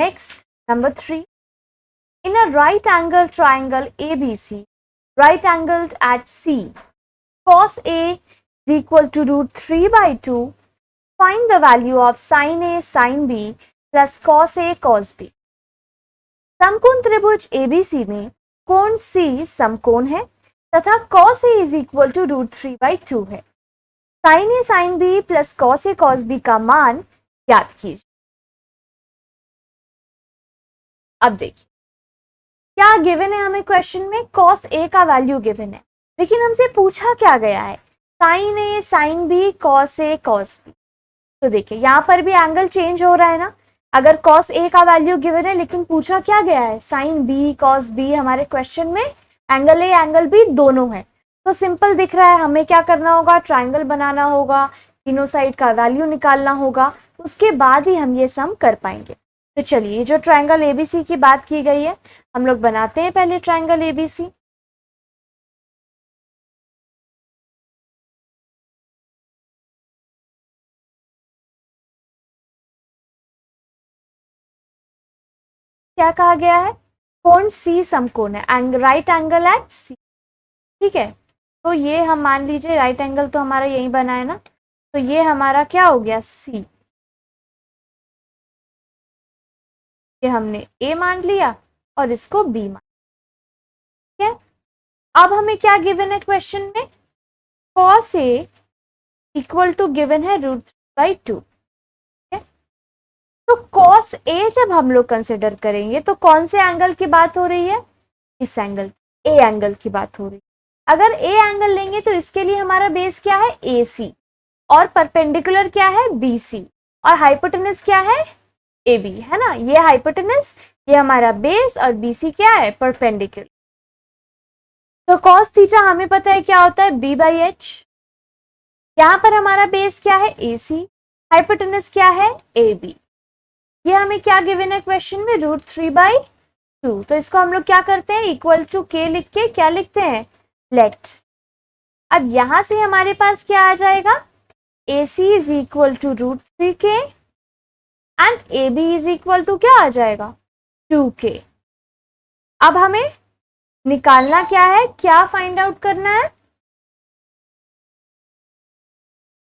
Next, number 3. In a right angle triangle ABC, right angled at C, cos A is equal to root 3 by 2. Find the value of sin A sin B plus cos A cos B. समकोण त्रिभुज ABC में कोण C समकोण है तथा cos A is equal to root 3 by 2 है. sin A sin B plus cos A cos B का मान ज्ञात कीजिए. अब देखिए क्या गिवन है हमें क्वेश्चन में, cos A का वैल्यू गिवन है, लेकिन हमसे पूछा क्या गया है, sin A sin B cos A cos B. तो देखिए यहाँ पर भी एंगल चेंज हो रहा है ना. अगर cos A का वैल्यू गिवन है लेकिन पूछा क्या गया है, sin B cos B, हमारे क्वेश्चन में एंगल A एंगल B दोनों है. तो सिंपल दिख रहा है, हमें क्या करना होगा, ट्राइंगल बनाना होगा, तीनों साइड का वैल्यू निकालना होगा, उसके बाद ही हम ये सम कर पाएंगे. तो चलिए जो ट्राइंगल ABC की बात की गई है हम लोग बनाते हैं पहले ट्राइंगल ABC. क्या कहा गया है, कोण C समकोण है, राइट एंगल एट C. ठीक है, तो ये हम मान लीजिए राइट एंगल तो हमारा यही बना है ना, तो ये हमारा क्या हो गया C. ये हमने A मान लिया और इसको B मान. ठीक है, अब हमें क्या गिवन है क्वेश्चन में, cos A equal to given है रूट 3/2. तो cos A जब हम लोग कंसिडर करेंगे तो कौन से एंगल की बात हो रही है, इस एंगल A एंगल की बात हो रही है. अगर A एंगल लेंगे तो इसके लिए हमारा बेस क्या है, AC, और परपेंडिकुलर क्या है, BC, और हाइपोटेनस क्या है, AB, है ना. ये हाइपोटेनस, ये हमारा बेस, और BC क्या है, परपेंडिकुलर. तो cos थीटा हमें पता है क्या होता है, B/H. यहाँ पर हमारा बेस क्या है, AC, हाइपोटेनस क्या है, AB. ये हमें क्या गिवन है क्वेश्चन में, रूट 3/2. तो इसको हम लोग क्या करते हैं, इक्वल टू K लिख के क्या लिखते हैं, लेट. अब यहां से हमारे पास क्या आ जाएगा, AC is equal to root 3K and AB is equal to क्या आ जाएगा, 2K. अब हमें निकालना क्या है, क्या फाइंड आउट करना है,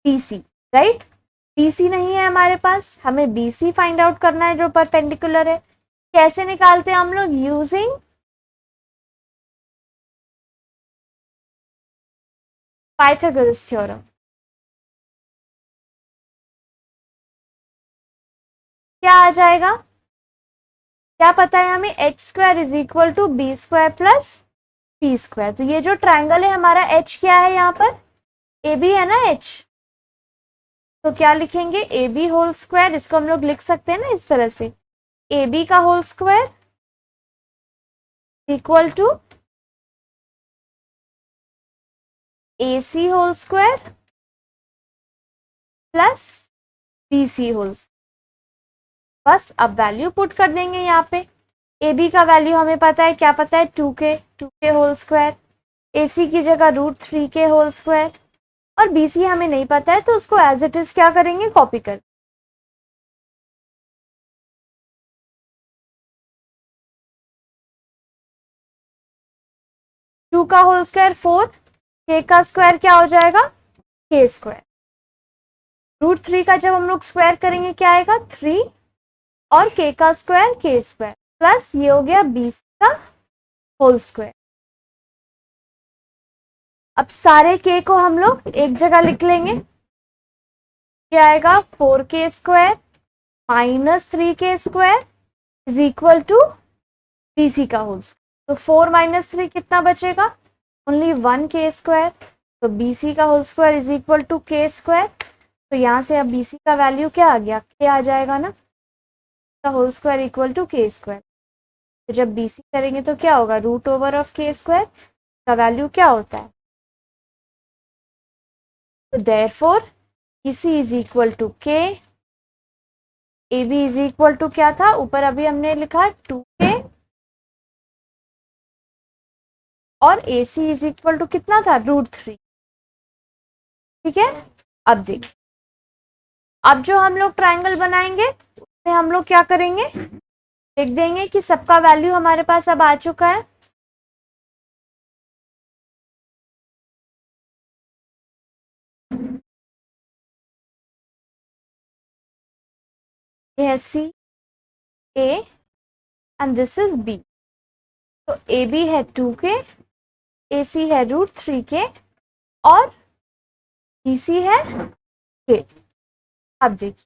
BC, राइट. BC नहीं है हमारे पास, हमें BC फाइंड आउट करना है जो परपेंडिकुलर है. कैसे निकालते हैं हम लोग, यूजिंग पाइथागोरस थ्योरम. क्या आ जाएगा, क्या पता है हमें, h² is equal to B² plus P². तो ये जो ट्राइंगल है हमारा H क्या है, यहाँ पर AB है ना H, तो क्या लिखेंगे, AB होल स्क्वायर. इसको हम लोग लिख सकते हैं ना इस तरह से, AB का whole square equal to AC whole square plus BC whole. बस अब वैल्यू पुट कर देंगे यहाँ पे. AB का वैल्यू हमें पता है, क्या पता है, 2K होल स्क्वायर. AC की जगह रूट 3K होल स्क्वायर, और BC हमें नहीं पता है तो उसको एज इट इज क्या करेंगे, कॉपी कर. टू का होल स्क्वायर 4, K का स्क्वायर क्या हो जाएगा, K². रूट 3 का जब हम लोग स्क्वायर करेंगे क्या आएगा, 3, और K का स्क्वायर K² प्लस ये हो गया BC का होल स्क्वायर. अब सारे K को हम लोग एक जगह लिख लेंगे, क्या आएगा, 4K² minus 3K² is equal to BC का होल स्क्वायर. तो 4 माइनस 3 कितना बचेगा, ओनली 1K². तो BC का whole square is equal to K². तो यहाँ से अब BC का वैल्यू क्या आ गया, K आ जाएगा ना, का whole square equal to K². तो जब BC करेंगे तो क्या होगा, रूट ओवर ऑफ K² का वैल्यू क्या होता है. तो therefore BC is equal to K, AB is equal to क्या था, ऊपर अभी हमने लिखा 2K, और AC इज इक्वल टू कितना था, रूट 3. ठीक है, अब देखिए, अब जो हम लोग ट्राइंगल बनाएंगे उसमें हम लोग क्या करेंगे, लिख देंगे कि सबका वैल्यू हमारे पास अब आ चुका है। ये है C A and this is B. तो ए बी है 2k, ए सी है √3 के और बी सी है k। अब देखिए,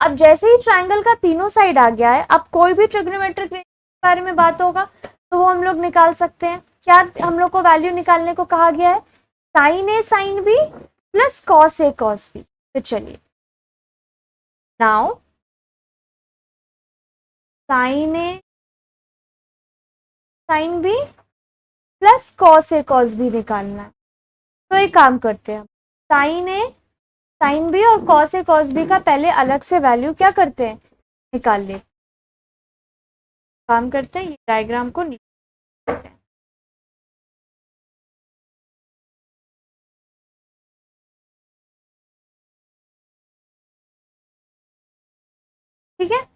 अब जैसे ही ट्रायंगल का तीनों साइड आ गया है, अब कोई भी ट्रिग्नोमेट्रिक रेशियो के बारे में बात होगा तो वो हम लोग निकाल सकते हैं। क्या हम लोग को वैल्यू निकालने को कहा गया है? Sign A sine B plus cos A cos B. तो चलिए, now sine A sine B plus cos A cos B निकालना है। तो एक काम करते हैं, साइन ए साइन बी और कॉस ए कॉस बी का पहले अलग से वैल्यू क्या करते हैं, निकाल लेते हैं। काम करते हैं, ये डायग्राम को नीचे करते हैं। ठीक है,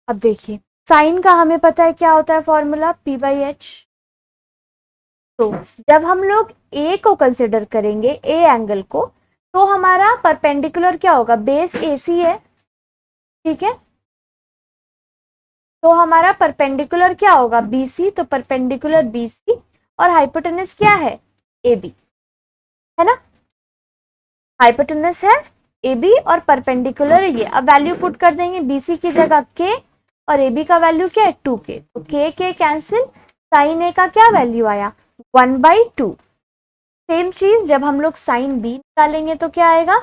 अब देखिए साइन का हमें पता है क्या होता है फॉर्मूला, p/h। तो जब हम लोग ए को कंसिडर करेंगे, ए एंगल को, तो हमारा परपेंडिकुलर क्या होगा, बेस AC है, ठीक है। तो हमारा परपेंडिकुलर क्या होगा, BC। तो परपेंडिकुलर BC और हाइपोटेनस क्या है, AB, है ना। हाइपोटेनस है AB और परपेंडिकुलर ये। अब वैल्यू पुट कर देंगे, BC की जगह K और AB का वैल्यू क्या है 2K। तो K कैंसिल, साइन A का क्या वैल्यू आया 1/2। सेम चीज जब हम लोग साइन B निकालेंगे तो क्या आएगा,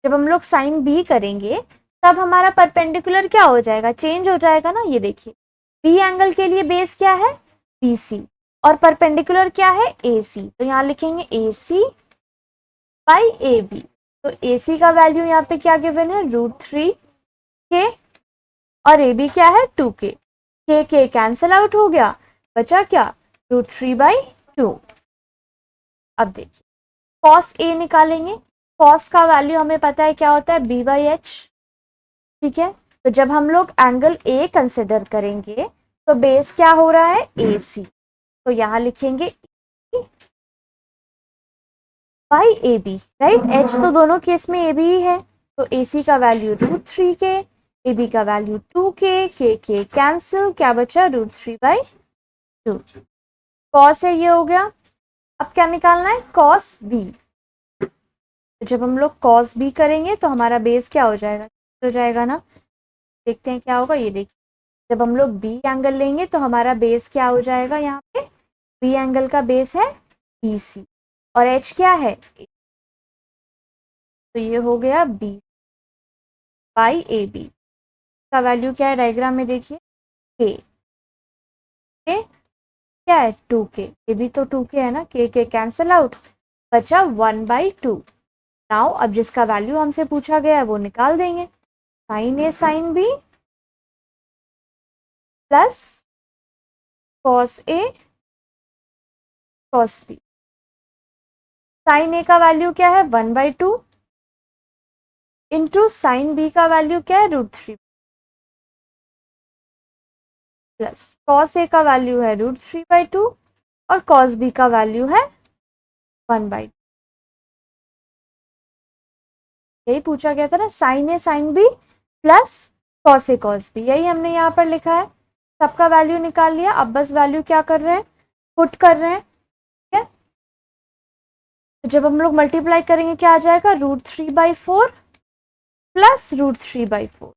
जब हम लोग साइन B करेंगे तब हमारा परपेंडिकुलर क्या हो जाएगा, चेंज हो जाएगा ना। ये देखिए, B एंगल के लिए बेस क्या है BC और परपेंडिकुलर क्या है AC। तो यहाँ लिखेंगे AC/AB। तो AC का वैल्यू यहाँ पे क्या गिवन है, √3k और AB क्या है 2k। k कैंसल आउट हो गया, बचा क्या √3/2। अब देखिए cos A निकालेंगे, cos का वैल्यू हमें पता है क्या होता है b/h, ठीक है। तो जब हम लोग एंगल A कंसिडर करेंगे तो बेस क्या हो रहा है AC। तो यहाँ लिखेंगे AB, राइट। H तो दोनों केस में AB ही है। तो AC का वैल्यू √3k, AB का वैल्यू 2k, k कैंसिल, क्या बचा √3/2। cos है ये हो गया। अब क्या निकालना है, cos B। तो जब हम लोग cos B करेंगे तो हमारा बेस क्या हो जाएगा, हो जाएगा ना। देखते हैं क्या होगा, ये देखिए जब हम लोग B एंगल लेंगे तो हमारा बेस क्या हो जाएगा, यहाँ पे B एंगल का बेस है BC और H क्या है, तो ये हो गया B/AB का वैल्यू क्या है, डायग्राम में देखिए K क्या है 2k, AB तो 2k है ना, k कैंसल आउट, बचा 1/2। नाउ अब जिसका वैल्यू हमसे पूछा गया है वो निकाल देंगे, sine A sine B plus cos A cos B। Sine A का वैल्यू क्या है 1/2 इंटू साइन B का वैल्यू क्या है √3 प्लस cos A का वैल्यू है √3/2 और cos B का वैल्यू है 1/2। यही पूछा गया था ना, sine A sine B plus cos A cos B, यही हमने यहाँ पर लिखा है। सबका वैल्यू निकाल लिया, अब बस वैल्यू क्या कर रहे हैं, पुट कर रहे हैं, ठीक है। तो जब हम लोग मल्टीप्लाई करेंगे क्या आ जाएगा, √3/4 प्लस √3/4।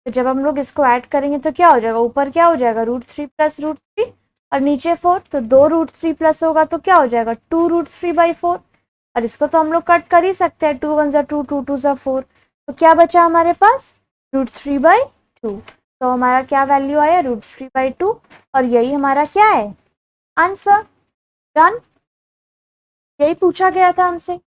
तो जब हम लोग इसको ऐड करेंगे तो क्या हो जाएगा, ऊपर क्या हो जाएगा √3 प्लस √3 और नीचे 4, तो 2 √3 प्लस होगा तो क्या हो जाएगा 2 √3/4। और इसको तो हम लोग कट कर ही सकते हैं, 2 1 2, 2 2 4। तो क्या बचा हमारे पास √3/2। तो हमारा क्या वैल्यू आया √3/2 और यही हमारा क्या है आंसर। डन, यही पूछा गया था हमसे।